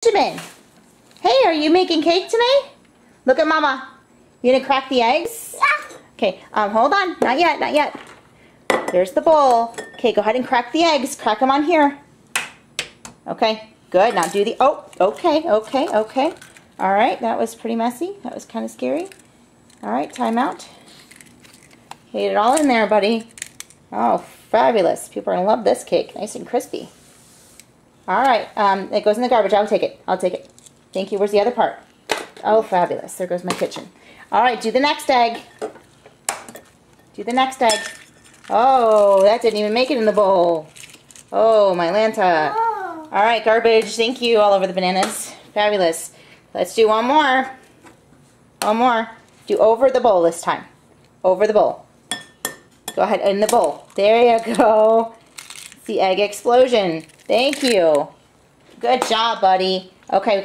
Benjamin, hey, are you making cake today? Look at Mama. You gonna crack the eggs? Yeah. Okay, hold on. Not yet, not yet. There's the bowl. Okay, go ahead and crack the eggs. Crack them on here. Okay, good. Now do the, oh, okay. All right, that was pretty messy. That was kind of scary. All right, time out. Get it all in there, buddy. Oh, fabulous. People are gonna love this cake. Nice and crispy. All right, it goes in the garbage. I'll take it. I'll take it. Thank you. Where's the other part? Oh, fabulous. There goes my kitchen. All right, do the next egg. Do the next egg. Oh, that didn't even make it in the bowl. Oh, my Lanta. Oh. All right, garbage. Thank you. All over the bananas. Fabulous. Let's do one more. One more. Do over the bowl this time. Over the bowl. Go ahead, in the bowl. There you go. It's the egg explosion. Thank you. Good job, buddy. Okay.